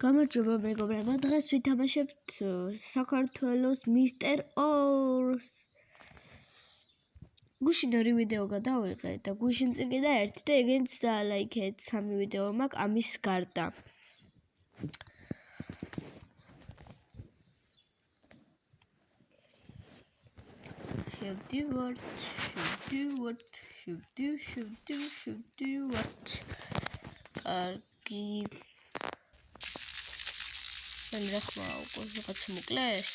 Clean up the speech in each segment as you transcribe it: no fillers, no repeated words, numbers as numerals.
გამარჯობა მეგობრებო, დღეს ვითამაშებთ საქართველოს მისტერ ორს. გუშინ ორი ვიდეო გადავიღე და გუშინ წინ კიდე ერთი და ეგენიც დაალაიქეთ 3 ვიდეო მაქვს ამის გარდა. შევდივართ. კარგი. În rechma cu jucați mucles.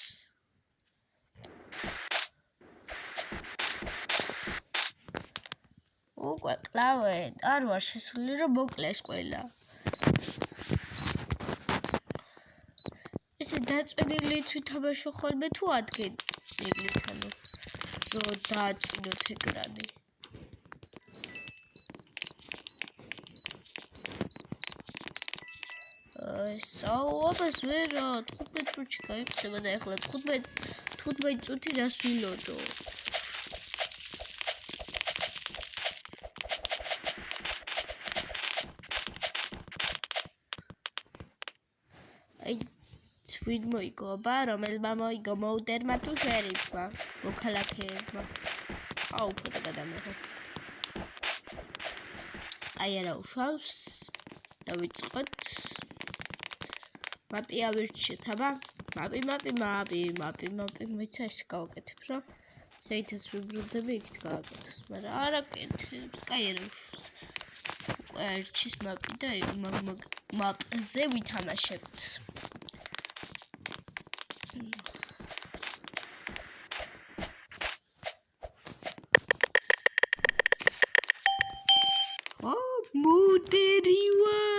უკვე კლავე არ ვარ შესული რომ მოკლეს ყველა. ესე დაწვენილი თვითამაშო ხოლმე თუ ადგენ ეგრეთანო რომ დააწვინოთ ეკრანი. საუბარს ვერა 15 წუთში გაიხსნება და ეხლა 15 წუთი რას ვილოდო. აი ვინ მოიგობა, რომელმა მოიგო მოუდერმა თუ შერიფმა, მოქალაქეებმა. აუ ფოტო გადამიღო. აი არა უშავს. დავიწყოთ. მაპი ავირჩიეთ, აბა. მაპი, მოიცა ეს გავაკეთებ რა. საითაც ვიბრუნდები იქით გავაკეთოს, მაგრამ არა კეთებს, კაი არა უშავს. უკვე არჩის მაპი და მაპზე ვითამაშებთ. მოდერი ვარ.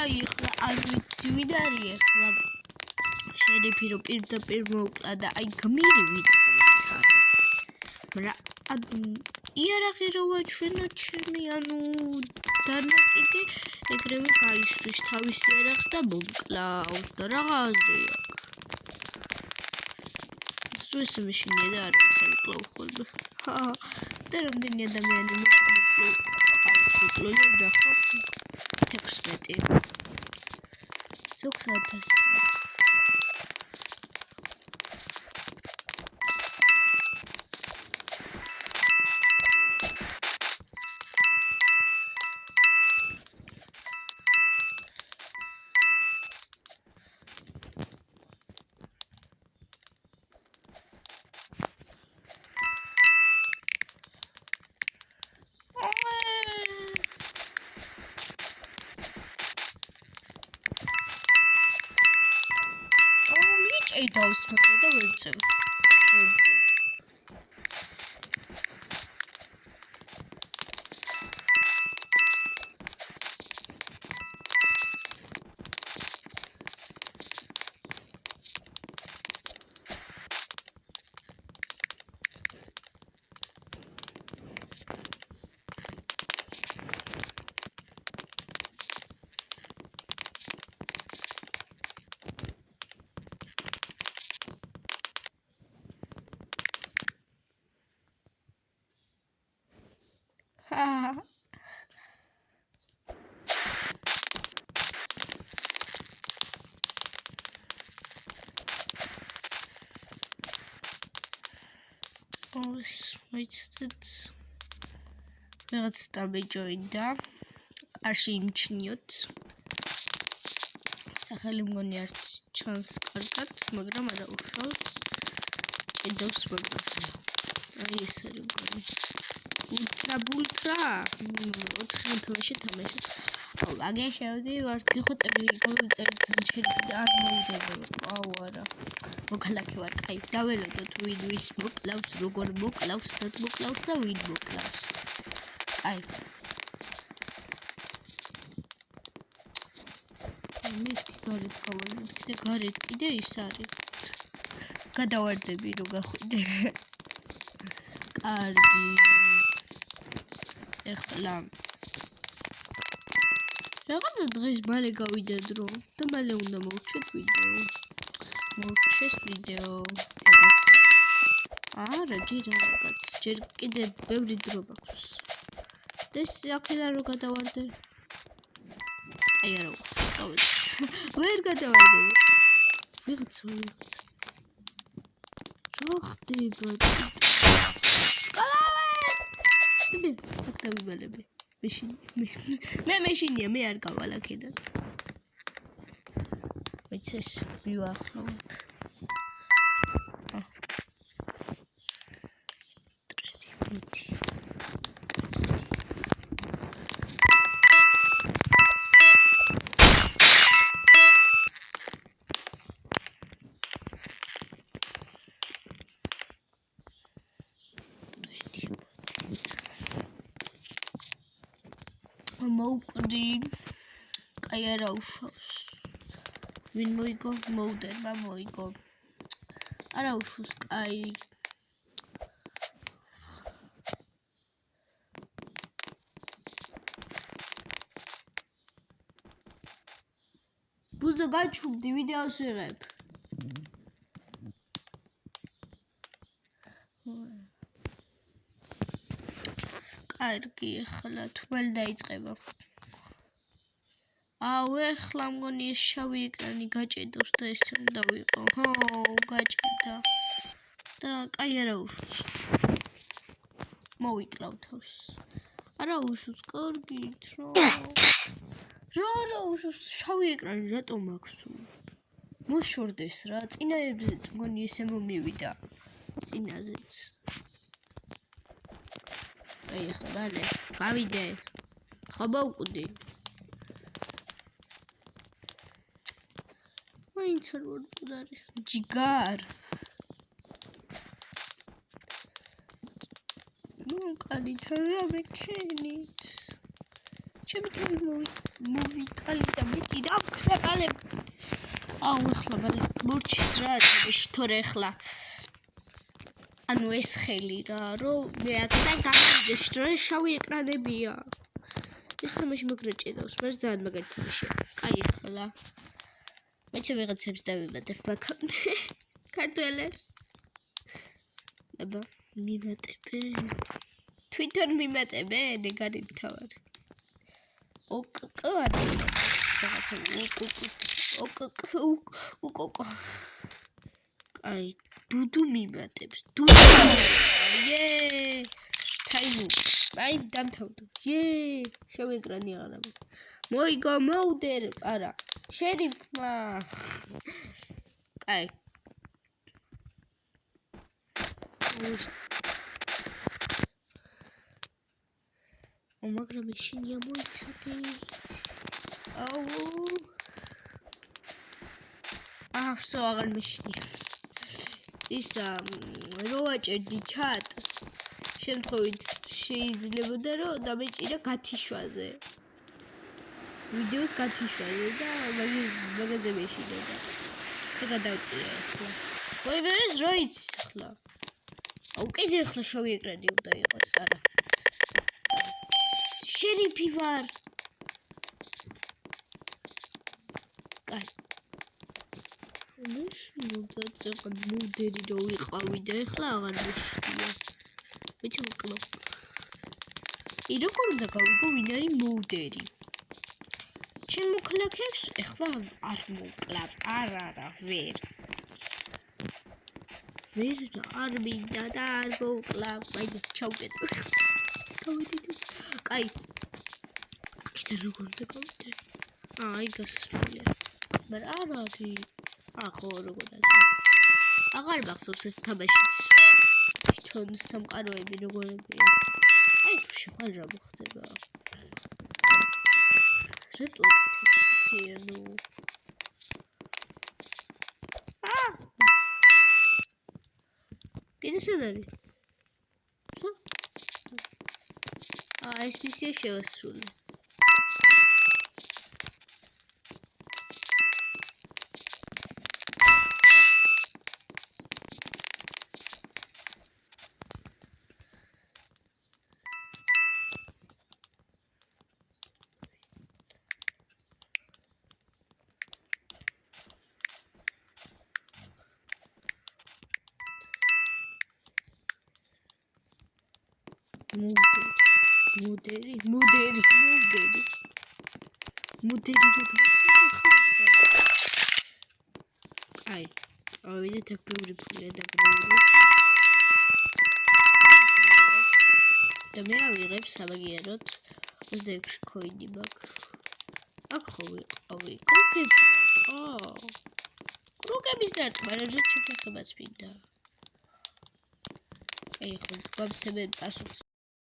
აი ახლა არ ვიცი ვინ არის ახლა შერიფი რომ პირდაპირ მოკლა და აი გმირი ვიცი არის. მაგრამ იარაღი რო ვაჩვენო ჩემი ანუ დანაკიდი ეგრევე გაისვრის თავის იარაღს და მომკლავს და რაღა აზრი აქვს. სუის მაშინია და არ მოსაკლავ ხოლმე. და რამდენი ადამიანი მოკლოია და ხო 16 ზოგს 1000 დავსმოკლე და ვერწევ. ეს მოიცადეთ რაღაც დამეჯოინდა არ შეიმჩნიოთ სახელი მგონი არც ჩანს კარგად მაგრამ არა უშავს ჭედავს მაგრამ აი ეს არის მგონი ულტრა 4 თამაში თამაშობს აგე შევდივართ გიხოწები კომპიუტერის შეიძლება არ მოვიდებო აუ არა მოქალაქე ვარ კაი დაველოდოთ ვინ ვის მოკლავს როგორ მოკლავს სად მოკლავს და ვინ მოკლავს აი მეთქი გარეთ გავარდები და გარეთ კიდე ის არის გადავარდები რო გახვიდე კარგი ეხლა რაღაცა დღეს მალე გავიდა დრო და მალე უნდა მოვჩეთ ვიდეო რაღაცა არა ჯერ კიდე ბევრი დრო მაქვს და ეს აქედან რო გადავარდე აი არა ვერ გადავარდები ვიღაცა რა ხდება სკოლავე აქ დავიბალები მე მეშინია მე არ გავალ აქედან მეცეს მივახლოვებ მოვკვდი კაი არა უშავს ვინ მოიგო მოვდერმა მოიგო არა უშავს კაი ბუზა გაჩუმდი ვიდეოს ვიღებ კარგი ახლა თუმალ დაიწყება აუ ახლა მგონი ეს შავი ეკრანი გაჭედავს და ეს უნდა ვიყო ხო გაჭედა და კაი არა უშავს მოვიკლავ თავს არა უშავს კარგით რა უშავს შავი ეკრანი რატომ აქვს მოშორდეს რა წინაებზეც მგონი ესე მომივიდა წინაზეც აი ახლა მალე გავიდე ხო მოვკვდი მაინც არ ვარ ჯიგარ ნუ კალითან რა მეკენით ჩემი თავი მოვიკალი და მეტი რა ვქრალე აუ ახლა მალე მორჩის რა თორე ახლა ანუ ეს ხელი რა რომ მე აქედან გამივიდეს რომ შავი ეკრანებია ეს თამაში მაგრა ჭედავს მე ძალიან მაგარი თამაშია კაი ახლა მეც ვიღაცებს დავიბადებ ბაქამდე ქართველებს აბა მიმატებენ თვითონ მიმატებენ ეგარი მთავარი ოკოკო აი დუდუ მიმატებს დუდუ თაიმუ აი დამთავრდა შავი ეკრანი აღარა მოიგო მოვდერ არა შერიფმა კაი მაგრამ ეშინია მოიცადე აუ ვსო აღარ მეშინია ისა რო აჭერდი ჩატს შემთხვევით შეიძლებოდა რომ დამეჭირა გათიშვაზე ვიდეოს გათიშვაზე და მაგაზე მეშინოდა და გადავწია ახლა ვაიმე ეს რა იცის ახლა აუ კიდე ახლა შავი ეკრანი უნდა იყოს არა შერიფი ვარ კაი მეშინოდა წეყად მოვდერი რომ ვიყავი და ახლა აღარ მეშინია მეც მოკლო როგორ უნდა გავიგო ვინ არის მოვდერი შენ მოქალაქებს ახლა არ მოკლავ არა ვერ ვერ არ მინდა და არ მოვკლა. მაინც ჩავკეტე. გავიდით. კაი. აქედან როგორ უნდა გავიდე? აი გასასვლელია. მაგრამ არ არის. ხო როგორ არის. აღარ მახსოვს ეს თამაშიც. თვითონ სამყაროები როგორებია. აი თუ შეხარ რა მოხდება. რატო წითელი ნუ კიდე სად არის? ეს მისია შევასრულე. მუდერი რო აი ავიდეთ აქ ბევრი ფულია დაგროვილი და მე ავიღებ სამაგიეროდ 26 კოინი მაქვს აქ ხო ვიყავი კრუკების დარტყმა რა შეფეხებაც მინდა აი ხო გამცემენ პასუხს